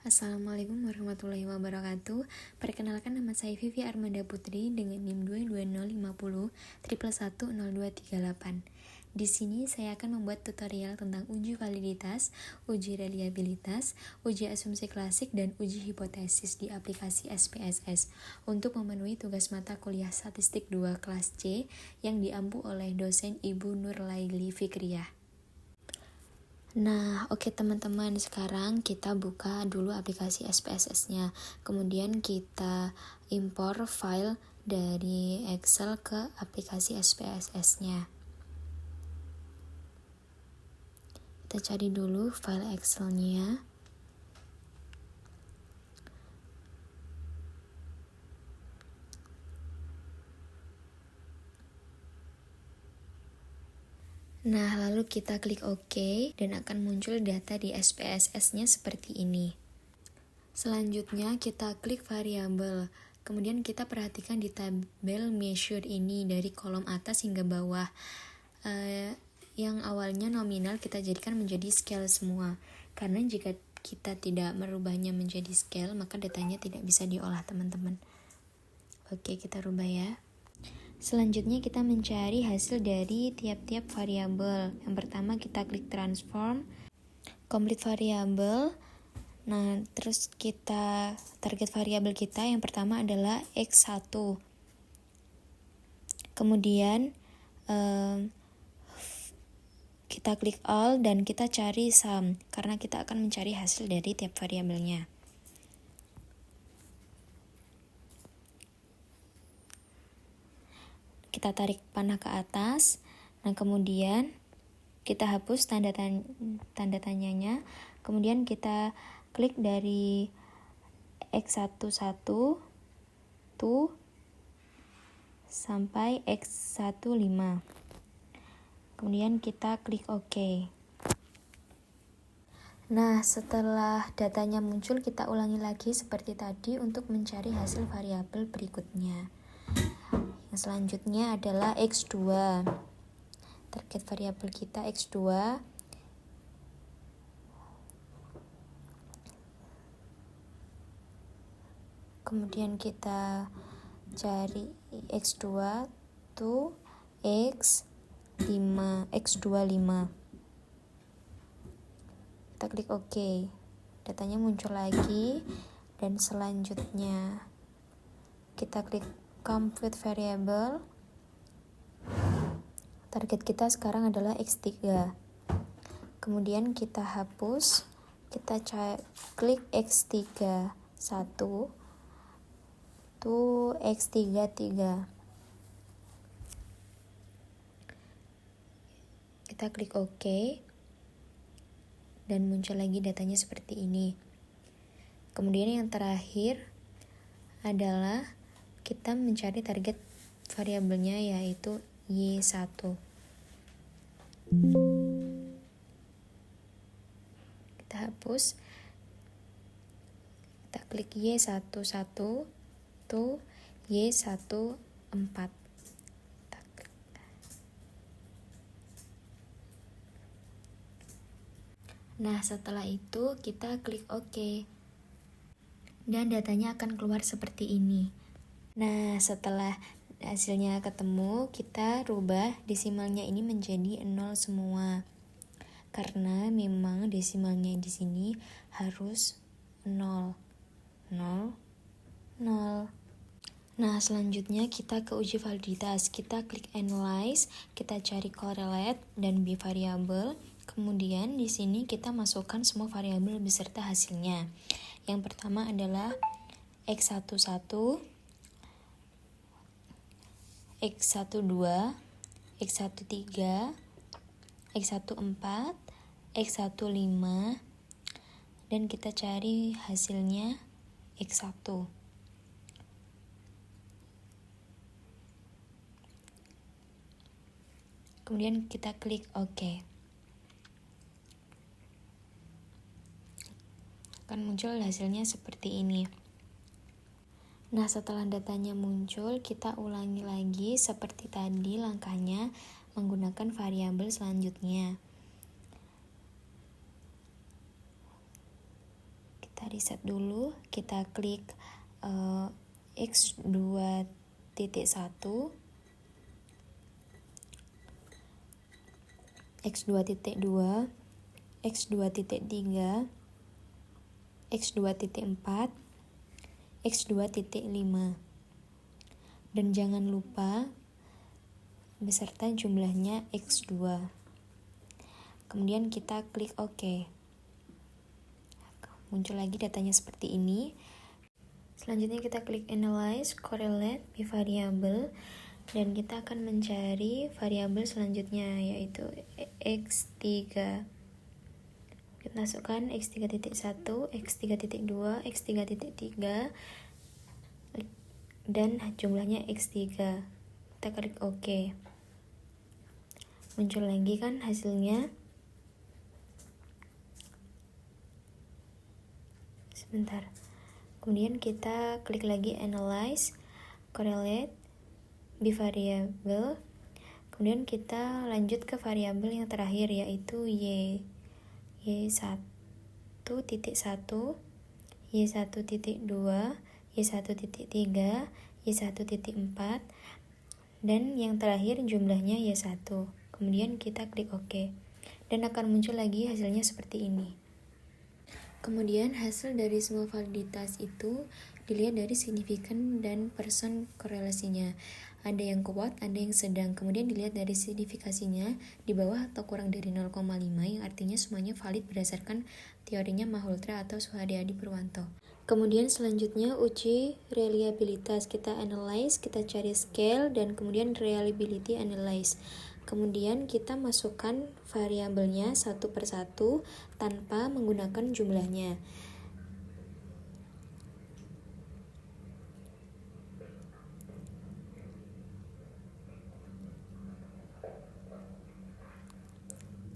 Assalamualaikum warahmatullahi wabarakatuh. Perkenalkan, nama saya Vivi Armanda Putri dengan NIM 22050 1110238. Di sini saya akan membuat tutorial tentang uji validitas, uji reliabilitas, uji asumsi klasik, dan uji hipotesis di aplikasi SPSS untuk memenuhi tugas mata kuliah Statistik 2 kelas C yang diampu oleh dosen Ibu Nurlaili Fikriyah. Nah, oke teman-teman, sekarang kita buka dulu aplikasi SPSS-nya. Kemudian kita impor file dari Excel ke aplikasi SPSS-nya. Kita cari dulu file Excel-nya. Nah, lalu kita klik OK dan akan muncul data di SPSS-nya seperti ini. Selanjutnya kita klik variabel. Kemudian kita perhatikan di tabel measure ini dari kolom atas hingga bawah. Yang awalnya nominal kita jadikan menjadi scale semua. Karena jika kita tidak merubahnya menjadi scale, maka datanya tidak bisa diolah, teman-teman. Oke, kita rubah ya. Selanjutnya kita mencari hasil dari tiap-tiap variabel. Yang pertama kita klik transform, complete variabel. Nah, terus kita target variabel kita yang pertama adalah X1. Kemudian kita klik all dan kita cari sum karena kita akan mencari hasil dari tiap variabelnya. Kita tarik panah ke atas. Nah, kemudian kita hapus tanda tanyanya. Kemudian kita klik dari X11 tuh sampai X15. Kemudian kita klik OK. Nah, setelah datanya muncul, kita ulangi lagi seperti tadi untuk mencari hasil variabel berikutnya. Yang selanjutnya adalah X2. Target variabel kita X2. Kemudian kita cari X2 tuh X25. Kita klik OK. Datanya muncul lagi dan selanjutnya kita klik complete variable. Target kita sekarang adalah X3. Kemudian kita hapus, kita klik X3 1 tuh X33. Kita klik OK dan muncul lagi datanya seperti ini. Kemudian yang terakhir adalah kita mencari target variabelnya yaitu Y1. Kita hapus. Kita klik Y11 tuh Y14. Nah, setelah itu kita klik OK. Dan datanya akan keluar seperti ini. Nah, setelah hasilnya ketemu, kita rubah desimalnya ini menjadi 0 semua. Karena memang desimalnya di sini harus 0. 0, 0. Nah, selanjutnya kita ke uji validitas. Kita klik analyze, kita cari correlate dan bivariable. Kemudian di sini kita masukkan semua variabel beserta hasilnya. Yang pertama adalah X11, X12, X13, X14, X15, dan kita cari hasilnya X1. Kemudian kita klik OK. Akan muncul hasilnya seperti ini. Nah, setelah datanya muncul, kita ulangi lagi seperti tadi langkahnya menggunakan variabel selanjutnya. Kita reset dulu, kita klik X2.1, X2.2, X2.3, X2.4, X2.5, dan jangan lupa beserta jumlahnya X2. Kemudian kita klik OK. Muncul lagi datanya seperti ini. Selanjutnya kita klik Analyze, Correlate, Bivariable, dan kita akan mencari variabel selanjutnya, yaitu X3. Kita masukkan X3.1, X3.2, X3.3, dan jumlahnya X3. Kita klik OK. Muncul lagi kan hasilnya. Sebentar. Kemudian kita klik lagi Analyze, Correlate, Bivariable. Kemudian kita lanjut ke variabel yang terakhir, yaitu Y1.1, Y1.2, Y1.3, Y1.4, dan yang terakhir jumlahnya Y1. Kemudian kita klik OK, dan akan muncul lagi hasilnya seperti ini. Kemudian hasil dari semua validitas itu dilihat dari signifikan dan persen korelasinya. Ada yang kuat, ada yang sedang. Kemudian dilihat dari signifikasinya di bawah atau kurang dari 0,5, yang artinya semuanya valid berdasarkan teorinya Malhotra atau Suharyadi Purwanto. Kemudian selanjutnya uji reliabilitas. Kita analyze, kita cari scale, dan kemudian reliability analyze. Kemudian kita masukkan variabelnya satu per satu tanpa menggunakan jumlahnya.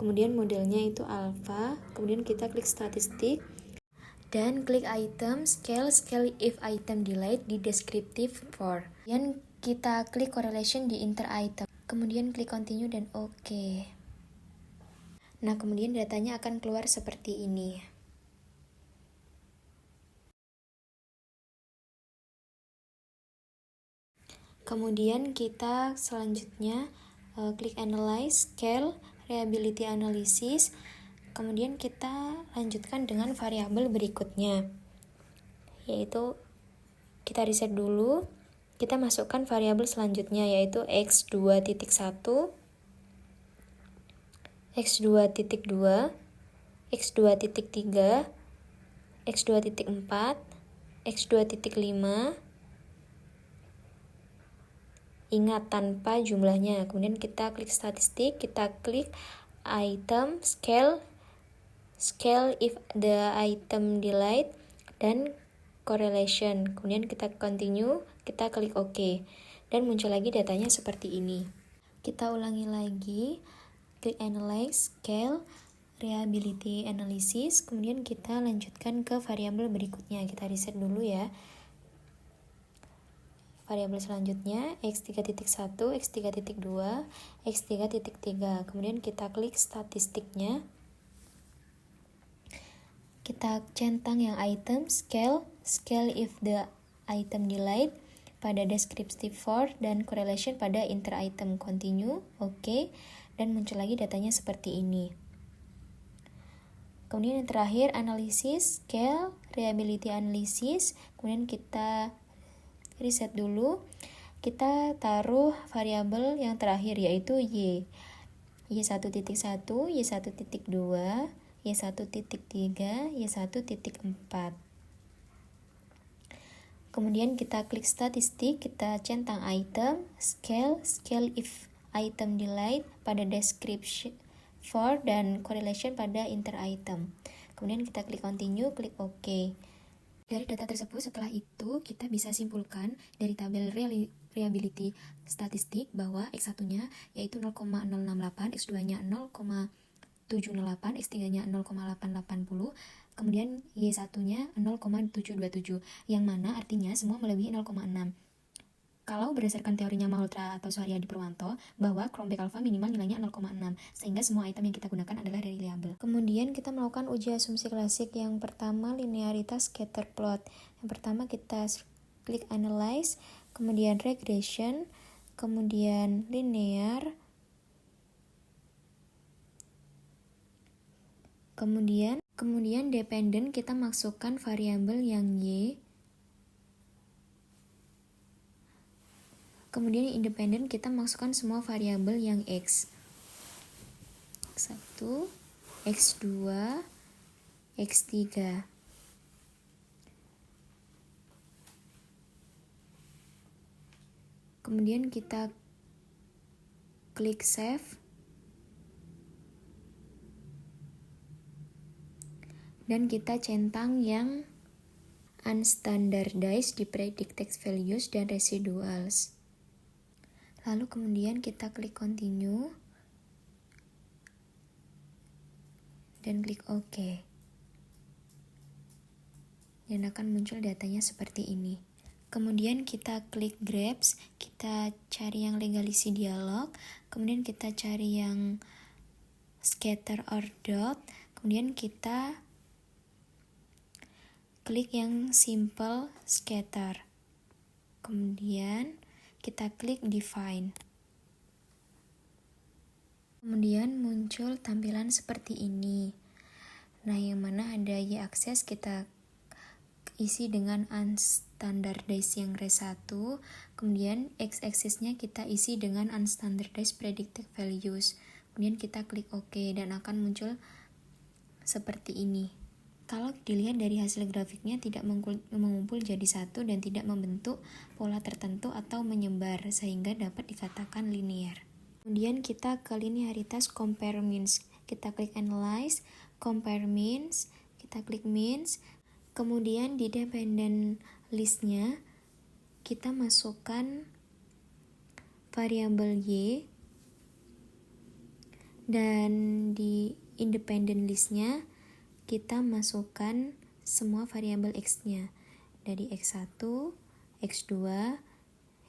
Kemudian modelnya itu alpha. Kemudian kita klik statistik dan klik item, scale if item delete di descriptive for. Kemudian kita klik correlation di inter item. Kemudian klik continue dan OK. Nah, kemudian datanya akan keluar seperti ini. Kemudian kita selanjutnya klik analyze, scale, reliability analysis. Kemudian kita lanjutkan dengan variabel berikutnya, yaitu kita reset dulu. Kita masukkan variabel selanjutnya, yaitu X2.1, X2.2, X2.3, X2.4, X2.5. Ingat tanpa jumlahnya. Kemudian kita klik statistik, kita klik item, scale if the item delete, dan correlation. Kemudian kita continue, kita klik OK, dan muncul lagi datanya seperti ini. Kita ulangi lagi, klik analyze, scale, reliability analysis. Kemudian kita lanjutkan ke variabel berikutnya. Kita reset dulu ya. Variabel selanjutnya X3.1, X3.2, X3.3. Kemudian kita klik statistiknya. Kita centang yang item, scale if the item delete pada descriptive for, dan correlation pada inter item. Continue, OK, dan muncul lagi datanya seperti ini. Kemudian yang terakhir analisis, scale, reliability analysis. Kemudian kita reset dulu. Kita taruh variabel yang terakhir, yaitu Y1.1, Y1.2, Y1.3, Y1.4. Kemudian kita klik statistik, kita centang item, scale if item delete pada description for, dan correlation pada inter item. Kemudian kita klik continue, klik OK. Dari data tersebut, setelah itu kita bisa simpulkan dari tabel reliability statistik bahwa X1-nya yaitu 0,068, X2-nya 0,78, X3-nya 0,880, kemudian Y1-nya 0,727, yang mana artinya semua melebihi 0,6. Kalau berdasarkan teorinya Malhotra atau Suharyadi Purwanto, bahwa Cronbach alpha minimal nilainya 0,6, sehingga semua item yang kita gunakan adalah reliable. Kemudian kita melakukan uji asumsi klasik. Yang pertama, linearitas scatter plot. Yang pertama kita klik analyze, kemudian regression, kemudian linear, kemudian dependent, kita masukkan variabel yang Y. Kemudian independent, kita masukkan semua variabel yang X. X1, X2, X3. Kemudian kita klik save. Dan kita centang yang unstandardized di predict text values dan residuals. Lalu kemudian kita klik continue dan klik OK. Dan akan muncul datanya seperti ini. Kemudian kita klik grabs, kita cari yang legalisi dialog, kemudian kita cari yang scatter or dot, kemudian kita klik yang simple scatter. Kemudian kita klik define. Kemudian muncul tampilan seperti ini. Nah, yang mana ada y-axis kita isi dengan unstandardized yang res1, kemudian x-axisnya kita isi dengan unstandardized predicted values. Kemudian kita klik OK dan akan muncul seperti ini. Kalau dilihat dari hasil grafiknya tidak mengumpul jadi satu dan tidak membentuk pola tertentu atau menyebar sehingga dapat dikatakan linear. Kemudian kita ke linearitas compare means. Kita klik analyze, compare means, kita klik means. Kemudian di dependent listnya kita masukkan variabel Y, dan di independent listnya kita masukkan semua variabel X-nya dari X1, X2,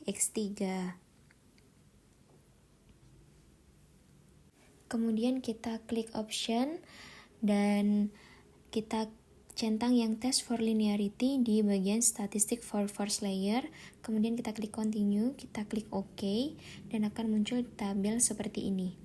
X3. Kemudian kita klik option dan kita centang yang test for linearity di bagian statistic for first layer. Kemudian kita klik continue, kita klik OK dan akan muncul tabel seperti ini.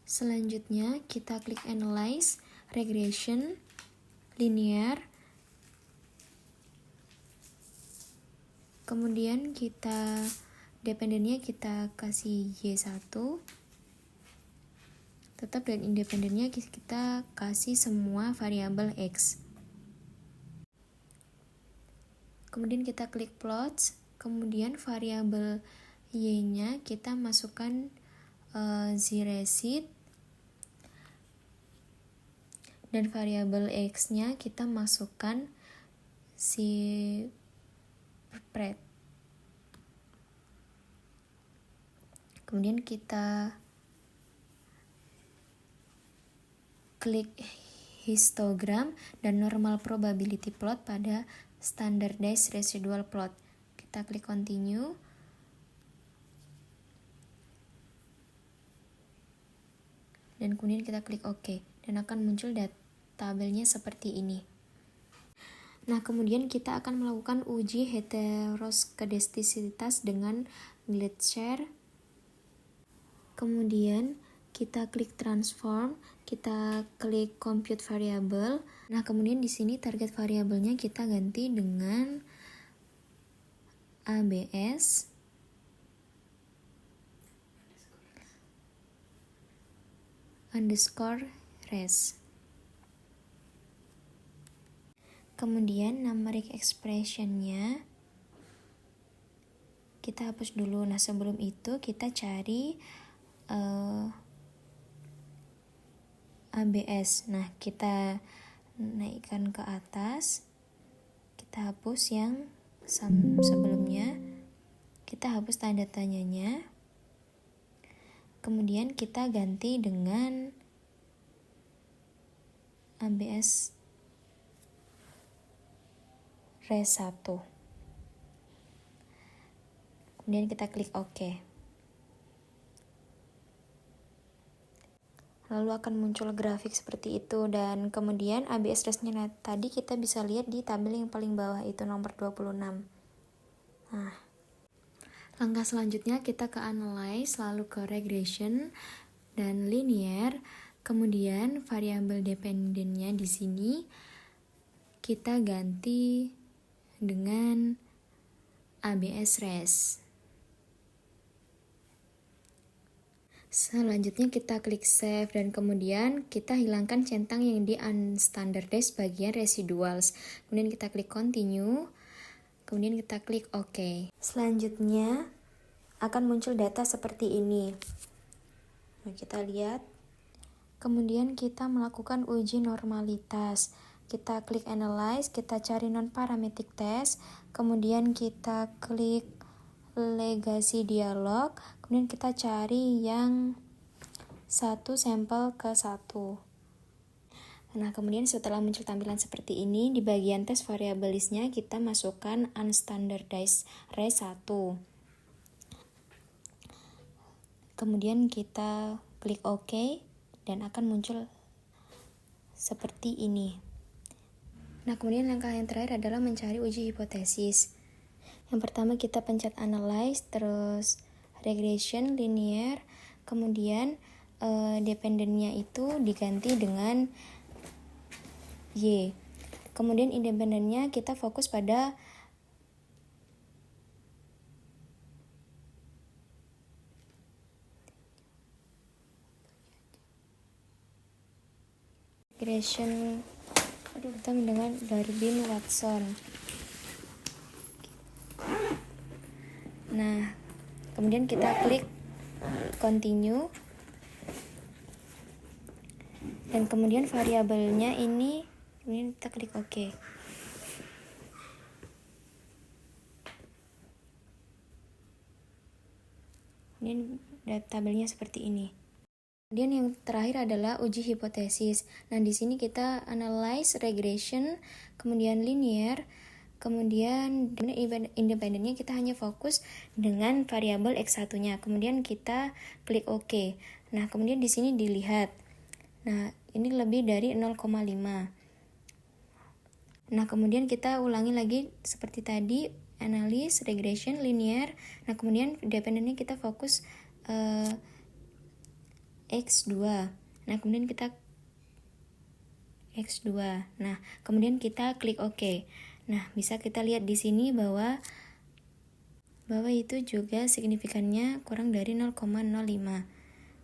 Selanjutnya kita klik analyze, regression, linear, kemudian kita dependennya kita kasih Y1, tetap, dan independennya kita kasih semua variabel X. Kemudian kita klik plots, kemudian variabel Y-nya kita masukkan z-resid, dan variabel X-nya kita masukkan si spread. Kemudian kita klik histogram dan normal probability plot pada standardized residual plot. Kita klik continue. Dan kemudian kita klik OK dan akan muncul tabelnya seperti ini. Nah, kemudian kita akan melakukan uji heteroskedastisitas dengan Gletscher. Kemudian kita klik transform, kita klik compute variable. Nah, kemudian di sini target variabelnya kita ganti dengan ABS underscore res. Kemudian numeric expressionnya kita hapus dulu. Nah, sebelum itu kita cari ABS. Nah, kita naikkan ke atas, kita hapus yang sebelumnya, kita hapus tanda tanyanya, kemudian kita ganti dengan ABS res 1. Kemudian kita klik OK. Lalu akan muncul grafik seperti itu, dan kemudian ABS race-nya tadi kita bisa lihat di tabel yang paling bawah itu nomor 26. Nah, langkah selanjutnya kita ke analyze, lalu ke regression dan linear. Kemudian variabel dependennya di sini kita ganti dengan ABS race. Selanjutnya kita klik save dan kemudian kita hilangkan centang yang di unstandardized bagian residuals. Kemudian kita klik continue, kemudian kita klik OK. Selanjutnya akan muncul data seperti ini. Nah, kita lihat. Kemudian kita melakukan uji normalitas. Kita klik analyze, kita cari non-parametric test, kemudian kita klik legacy dialog, kemudian kita cari yang satu sampel ke satu. Nah, kemudian setelah muncul tampilan seperti ini, di bagian tes variable listnya kita masukkan unstandardized race 1. Kemudian kita klik OK dan akan muncul seperti ini. Nah, kemudian langkah yang terakhir adalah mencari uji hipotesis. Yang pertama kita pencet analyze, terus regression, linear, kemudian dependennya itu diganti dengan Y. Kemudian independennya kita fokus pada regression dengan Darwin Watson. Nah, kemudian kita klik continue dan kemudian variabelnya ini kemudian kita klik OK. Kemudian tabelnya seperti ini. Kemudian yang terakhir adalah uji hipotesis. Nah, di sini kita analyze, regression, kemudian linear, kemudian independennya kita hanya fokus dengan variabel X1-nya. Kemudian kita klik OK. Nah, kemudian di sini dilihat. Nah, ini lebih dari 0,5. Nah, kemudian kita ulangi lagi seperti tadi, analysis, regression, linear. Nah, kemudian dependennya kita fokus X2. Nah, kemudian kita X2. Nah, kemudian kita klik OK. Nah, bisa kita lihat di sini bahwa itu juga signifikannya kurang dari 0,05.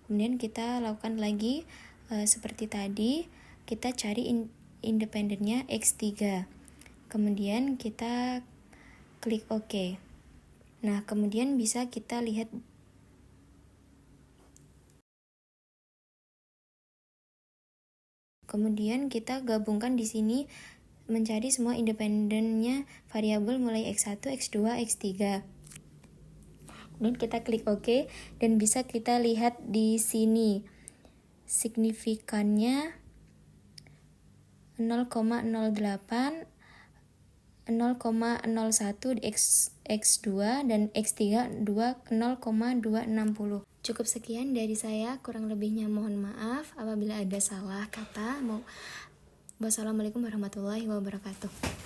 Kemudian kita lakukan lagi seperti tadi, kita cari independennya X3. Kemudian kita klik OK. Nah, kemudian bisa kita lihat kemudian kita gabungkan di sini mencari semua independennya variabel mulai X1, X2, X3. Kemudian kita klik OK dan bisa kita lihat di sini signifikannya 0,08, 0,01 X2 dan X3 0,260. Cukup sekian dari saya, kurang lebihnya mohon maaf apabila ada salah kata. Wassalamualaikum warahmatullahi wabarakatuh.